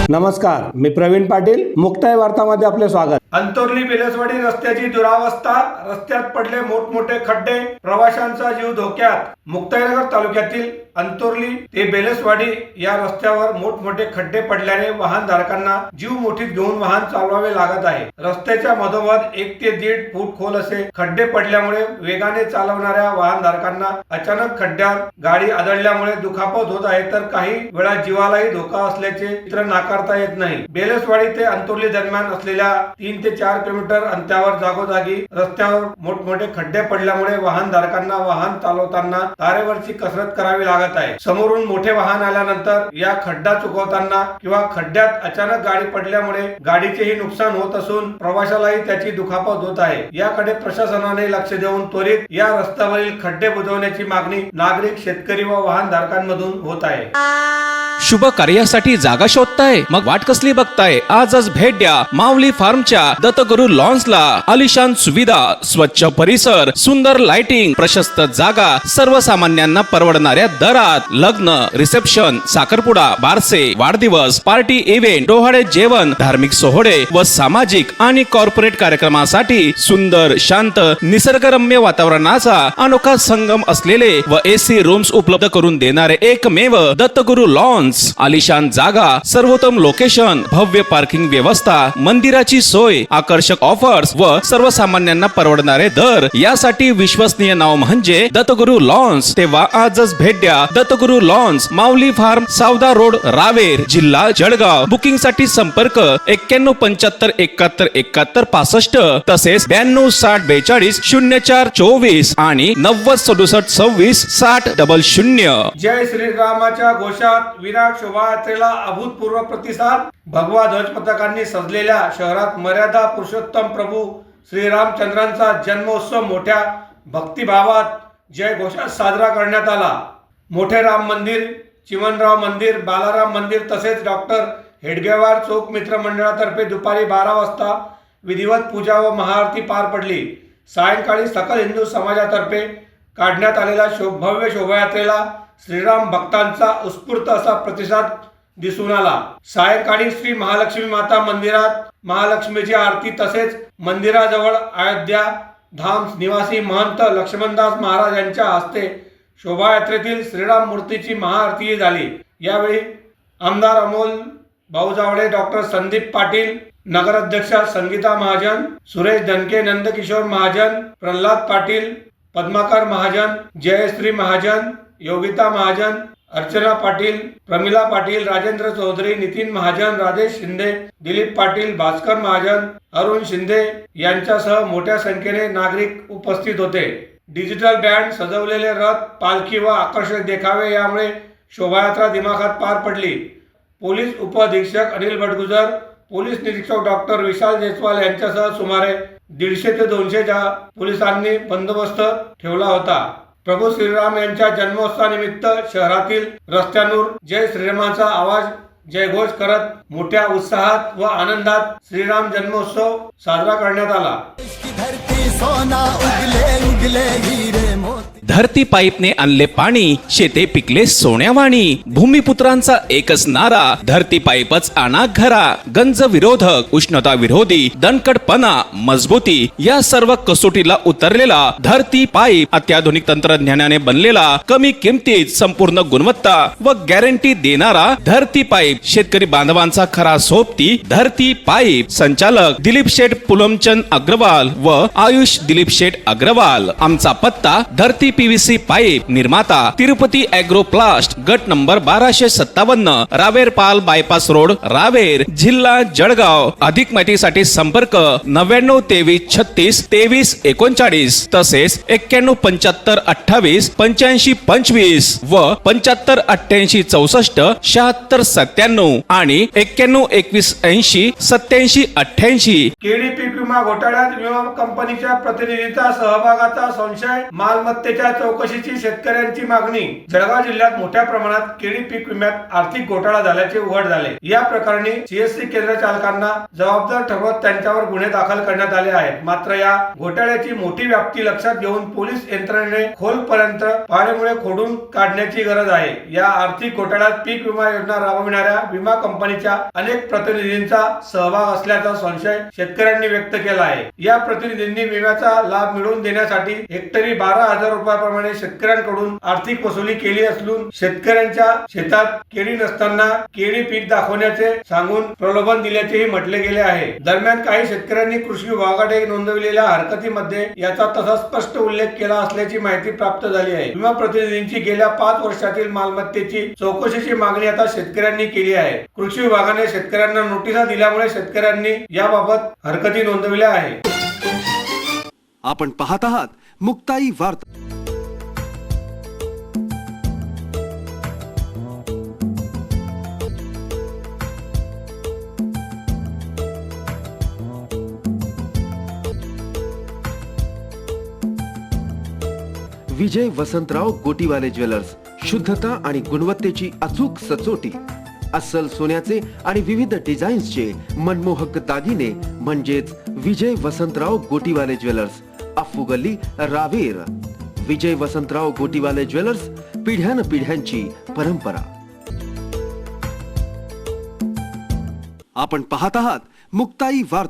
नमस्कार, मी प्रवीण पाटील. मुक्ताई वार्तामध्ये आपले स्वागत. अंतोर्ली बेलसवाडी रस्त्याची दुरावस्था, रस्त्यात पडले मोठमोठे खड्डे, प्रवाशांचा जीव धोक्यात. मुक्ताईनगर तालुक्यातील अंतोर्ली ते बेलसवाडी या रस्त्यावर मोठमोठे खड्डे पडल्याने वाहनधारकांना जीव मुठीत घेऊन वाहन चालवावे लागत आहे. रस्त्याच्या मधोमध 1 ते 1.5 फूट खोल असे खड्डे पडल्यामुळे वेगाने चालवणाऱ्या वाहनधारकांना अचानक खड्ड्यात गाडी आदळल्यामुळे दुखापत होत आहे, तर काही वेळा जीवालाही धोका असल्याचे चित्र नाकारता येत नाही. बेलसवाडी ते अंतोर्ली दरम्यान असलेल्या 3 ते 4 किलोमीटर अंतरावर जागोजागी रस्त्यावर मोठमोठे खड्डे पडल्यामुळे वाहनधारकांना वाहन चालवताना तारेवरची कसरत करावी लागत आहे. समोरून मोठे वाहन आल्यानंतर या खड्डा चुकवताना किंवा खड्ड्यात अचानक गाडी पडल्यामुळे गाडीचेही नुकसान होत असून प्रवाशालाही त्याची दुखापत होत आहे. याकडे प्रशासनाने लक्ष देऊन त्वरित या रस्त्यावरील खड्डे बुजवण्याची मागणी नागरिक, शेतकरी व वाहनधारकांमधून होत आहे. शुभ कार्यासाठी जागा शोधताय? मग वाट कसली बघताय? आजच भेट द्या माऊली फार्मच्या दत्तगुरु लॉन्सला. आलिशान सुविधा, स्वच्छ परिसर, सुंदर लाइटिंग, प्रशस्त जागा, सर्वसामान्यांना परवडणाऱ्या दरात. लग्न, रिसेप्शन, साखरपुडा, बारसे, वाढदिवस, पार्टी इव्हेंट, डोहाळे जेवण, धार्मिक सोहळे व सामाजिक आणि कॉर्पोरेट कार्यक्रमासाठी सुंदर, शांत, निसर्गरम्य वातावरणाचा अनोखा संगम असलेले व एसी रूम्स उपलब्ध करून देणारे एकमेव दत्तगुरु लॉन्स. आलिशान जागा, सर्वोत्तम लोकेशन, भव्य पार्किंग व्यवस्था, मंदिराची सोय, आकर्षक ऑफर्स व सर्वसामान्यांना परवडणारे दर. यासाठी विश्वसनीय नाव म्हणजे दत्तगुरु लॉन्स. तेव्हा आजच भेट द्या दत्तगुरु लॉन्स, माऊली फार्म, सावदा रोड, रावेर, जिल्हा जळगाव. बुकिंग साठी संपर्क 91 75 71 71 65 तसेच 92 60 42 04 24 आणि 90 67 26 60 00. जय श्रीरामाच्या घोषात विराट शोभायात्रेला अभूतपूर्व प्रतिसाद. भगवा ध्वज पताकांनी सजलेल्या शहरात मर्यादा पुरुषोत्तम प्रभू श्रीरामचंद्रांचा जन्मोत्सव मोठ्या भक्तिभावात जय घोषात साजरा करण्यात आला. मोठे राम मंदिर, चिमनराव मंदिर, बालाराम मंदिर तसेच डॉक्टर हेडगेवार चौक मित्र मंडळातर्फे दुपारी 12 वाजता विधिवत पूजा व महाआरती पार पडली. सायंकाळी सकल हिंदू समाजातर्फे काढण्यात आलेल्या भव्य शोभायात्रेला श्रीराम भक्तांचा उत्स्फूर्त असा प्रतिसाद दिसून आला. सायंकाळी श्री महालक्ष्मी माता मंदिरात महालक्ष्मीची आरती तसेच मंदिराजवळ अयोध्या धाम निवासी महंत लक्ष्मणदास महाराज यांच्या हस्ते शोभायात्रेतील श्रीराम मूर्तीची महाआरती झाली. यावेळी आमदार अमोल भाऊजावडे, डॉक्टर संदीप पाटील, नगराध्यक्षा संगीता महाजन, सुरेश धनके, नंदकिशोर महाजन, प्रल्हाद पाटील, पद्माकर महाजन, जयश्री महाजन, योगिता महाजन, अर्चना पाटील, प्रमिला पाटील, राजेंद्र चौधरी, नितीन महाजन, राजेश शिंदे, दिलीप पाटील, भास्कर महाजन, अरुण शिंदे यांच्यासह मोठ्या संख्येने नागरिक उपस्थित होते. डिजिटल बँड, सजवलेले रथ, पालखी व आकर्षक देखावे यामुळे शोभायात्रा दिमाखात पार पडली. पोलीस उपअधीक्षक अनिल भटगुजर, पोलीस निरीक्षक डॉक्टर विशाल जयस्वाल यांच्यासह सुमारे 150 ते 200 पोलिसांनी बंदोबस्त ठेवला होता. प्रभू श्रीराम यांच्या जन्मोत्सवानिमित्त शहरातील रस्त्यांवर जय श्रीरामाचा आवाज जयघोष करत मोठ्या उत्साहात व आनंदात श्रीराम जन्मोत्सव साजरा करण्यात आला. धरती पाईपने आणले पाणी, शेते पिकले सोन्यावाणी. भूमिपुत्रांचा एकच नारा, धरती पाईपच आणा घरा. गंज विरोधक, उष्णता विरोधी, दणकटपणा, मजबूती या सर्व कसोटीला उतरलेला धरती पाईप अत्याधुनिक तंत्रज्ञानाने बनलेला, कमी किमतीत संपूर्ण गुणवत्ता व गॅरंटी देणारा धरती पाईप. शेतकरी बांधवांचा खरा सोबती धरती पाईप. संचालक दिलीप शेठ पुलमचंद अग्रवाल व आयुष दिलीप शेठ अग्रवाल. आमचा पत्ता धरती पीव्हीसी पाईप, निर्माता तिरुपती ॲग्रो प्लास्ट, गट नंबर 1257, रावेर पाल बायपास रोड, रावेर, जिल्हा जळगाव. अधिक माहितीसाठी संपर्क 99 23 36 23 39 तसेच 91 75 28 85 25 व 75 88 64 76 97 आणि 91 21 80 87 88. केडी पीक विमा घोटाळ्यात विमा कंपनीची कंपनीच्या प्रतिनिधींचा सहभागाचा संशय, मालमत्तेच्या चौकशीची शेतकऱ्यांची मागणी. जळगाव जिल्ह्यात मोठ्या प्रमाणात केळी पीक विम्यात आर्थिक घोटाळा झाल्याचे उघड झाले. या प्रकरणी सीएससी केंद्र चालकांना जबाबदार ठरवत त्यांच्यावर गुन्हे दाखल करण्यात आले आहेत. मात्र या घोटाळ्याची मोठी व्याप्ती लक्षात घेऊन पोलीस यंत्रणेने खोलपर्यंत पाण्यामुळे खोडून काढण्याची गरज आहे. या आर्थिक घोटाळ्यात पीक विमा योजना राबविणाऱ्या विमा कंपनीच्या अनेक प्रतिनिधींचा सहभाग असल्याचा संशय शेतकऱ्यांनी व्यक्त केला आहे. या प्रतिनिधींनी विम्याचा लाभ मिळवून देण्यासाठी हेक्टरी 12,000 रुपयाप्रमाणे शेतकऱ्यांकडून आर्थिक वसुली केली असून शेतकऱ्यांच्या शेतात केळी नसताना केळी पीक दाखवण्याचे सांगून प्रलोभन दिल्याचेही म्हटले गेले आहे. दरम्यान काही शेतकऱ्यांनी कृषी विभागाकडे नोंदविलेल्या हरकतीमध्ये याचा तसा स्पष्ट उल्लेख केला असल्याची माहिती प्राप्त झाली आहे. विमा प्रतिनिधींची गेल्या 5 वर्षातील मालमत्तेची चौकशीची मागणी आता शेतकऱ्यांनी केली आहे. कृषी विभागाने शेतकऱ्यांना नोटिसा दिल्यामुळे शेतकऱ्यांनी याबाबत हरकती नोंदविल्या आहेत. आपण पाहत आहात मुक्ताई वार्ता. विजय वसंतराव गोटीवाले ज्वेलर्स, शुद्धता आणि गुणवत्तेची अचूक सचोटी. अस्सल सोन्याचे आणि विविध डिझाईन्सचे मनमोहक दागिने म्हणजेच विजय वसंतराव गोटीवाले ज्वेलर्स, अफ्फू गल्ली, रावेर. विजय वसंतराव गोटीवाले ज्वेलर्स, पिढ्यानपिढ्यांची परंपरा. आपण पाहत आहात मुक्ताई वार्ता.